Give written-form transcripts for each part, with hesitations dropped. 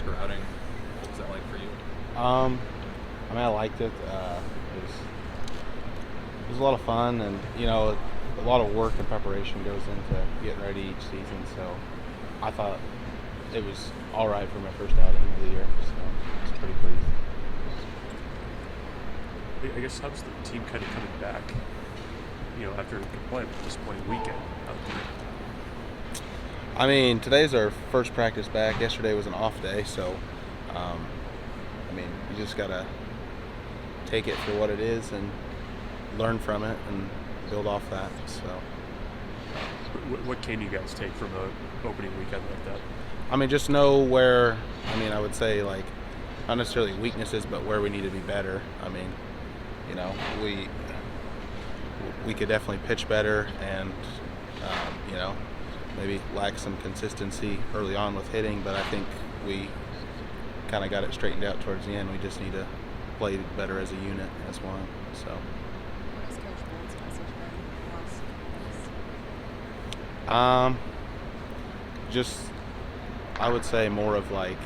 Cornhusker outing. What was that like for you? I liked it. It was a lot of fun, and a lot of work and preparation goes into getting ready each season. So I thought it was all right for my first outing of the year. So I was pretty pleased. I guess how's the team kind of coming back, after a disappointing weekend out there? I mean, today's our first practice back. Yesterday was an off day, so you just gotta take it for what it is and learn from it and build off that. So, What can you guys take from an opening weekend like that? just know where. I would say not necessarily weaknesses, but where we need to be better. We could definitely pitch better, and maybe lack some consistency early on with hitting, but I think we kind of got it straightened out towards the end. We just need to play better as a unit, as one. So. What is Coach Bold's message been? Just I would say more of like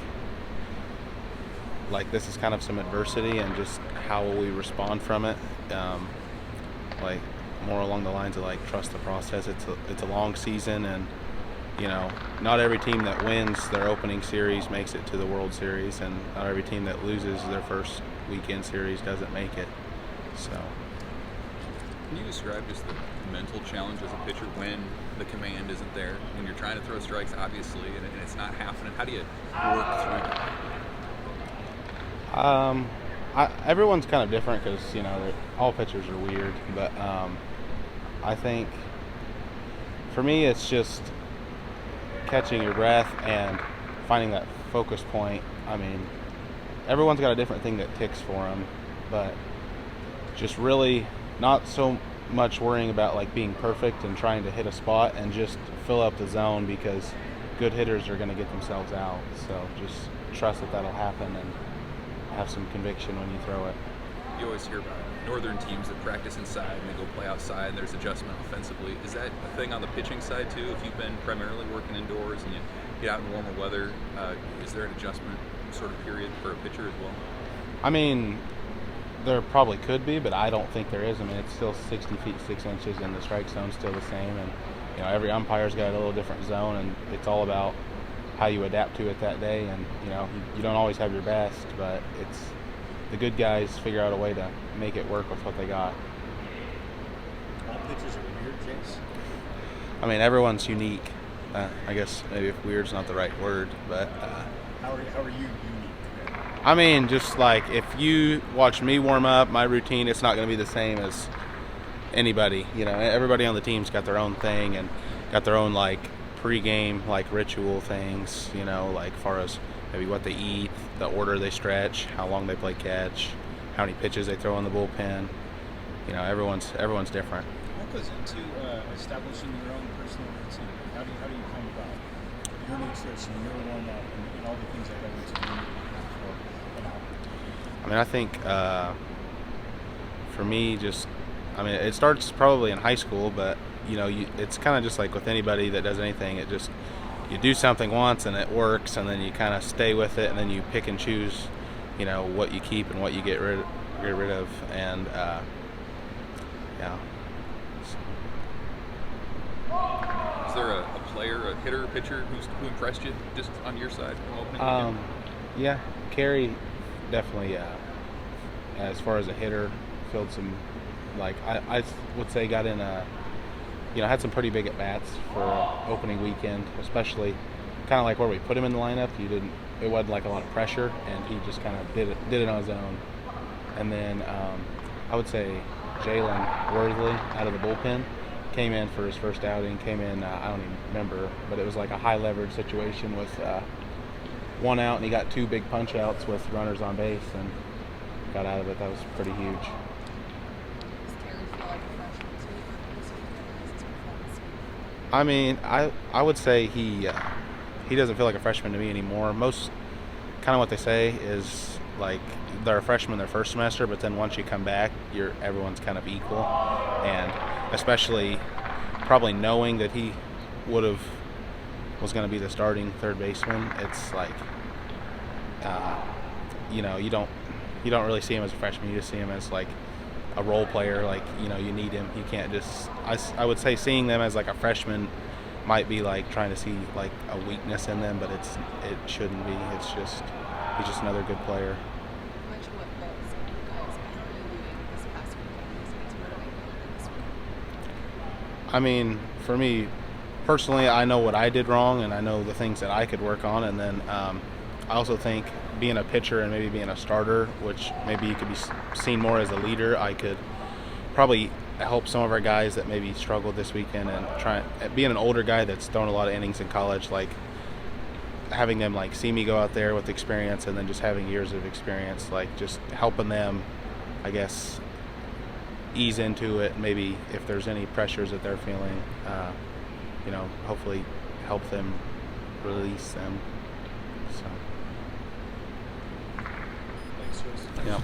this is kind of some adversity, and just how will we respond from it. More along the lines of trust the process. It's a long season, and not every team that wins their opening series makes it to the World Series, and not every team that loses their first weekend series doesn't make it. So. Can you describe just the mental challenge as a pitcher when the command isn't there, when you're trying to throw strikes, obviously, and it's not happening? How do you work through that? Everyone's kind of different because all pitchers are weird, but I think for me it's just catching your breath and finding that focus point. Everyone's got a different thing that ticks for them, but just really not so much worrying about being perfect and trying to hit a spot, and just fill up the zone, because good hitters are going to get themselves out. So just trust that that'll happen, and have some conviction when you throw it. You always hear about northern teams that practice inside and they go play outside, and there's adjustment offensively. Is that a thing on the pitching side too? If you've been primarily working indoors and you get out in warmer weather, is there an adjustment sort of period for a pitcher as well? There probably could be, but I don't think there is. It's still 60 feet 6 inches, and the strike zone's still the same, and every umpire's got a little different zone, and it's all about how you adapt to it that day. And you don't always have your best, but it's the good guys figure out a way to make it work with what they got. All pitchers are weird, Jace? Everyone's unique. I guess maybe if weird's not the right word, but How are you unique? Just if you watch me warm up, my routine, it's not going to be the same as anybody. Everybody on the team's got their own thing, and got their own pre-game ritual things, far as maybe what they eat, the order they stretch, how long they play catch, how many pitches they throw in the bullpen. Everyone's different. What goes into establishing your own personal routine? How do you come about your nutrition, your warm up, and all the things that go into doing an outing? I think for me, it starts probably in high school, but it's kind of just like with anybody that does anything. You do something once and it works, and then you kind of stay with it, and then you pick and choose, what you keep and what you get rid of, and yeah. Is there a player, a hitter, a pitcher who impressed you just on your side from opening weekend? Yeah, Carey definitely. As far as a hitter, filled some, I would say got in had some pretty big at bats for opening weekend, especially kind of where we put him in the lineup. It wasn't a lot of pressure, and he just kind of did it on his own. And then I would say Jalen Worthley out of the bullpen came in for his first outing. I don't even remember, but it was a high leverage situation with one out, and he got 2 big punch outs with runners on base and got out of it. That was pretty huge. Does Carey feel like a freshman too? This weekend, his performance? I would say he doesn't feel like a freshman to me anymore. Most kind of what they say is they're a freshman their first semester, but then once you come back, everyone's kind of equal, and especially probably knowing that he was going to be the starting third baseman. It's you know, you don't really see him as a freshman. You just see him as like a role player. Like, you know, you need him. You can't just. I would say seeing them as like a freshman might be like trying to see like a weakness in them, but it shouldn't be. It's just he's just another good player. Much what goals are you guys kind of doing this past weekend to motivate you this week? I mean, for me personally, I know what I did wrong, and I know the things that I could work on. And then I also think being a pitcher and maybe being a starter, which maybe you could be seen more as a leader, I could probably help some of our guys that maybe struggled this weekend. And being an older guy that's thrown a lot of innings in college, like having them like see me go out there with experience, and then just having years of experience, like just helping them, I guess, ease into it. Maybe if there's any pressures that they're feeling, you know, hopefully help them release them. So, Thanks, Jace. yeah.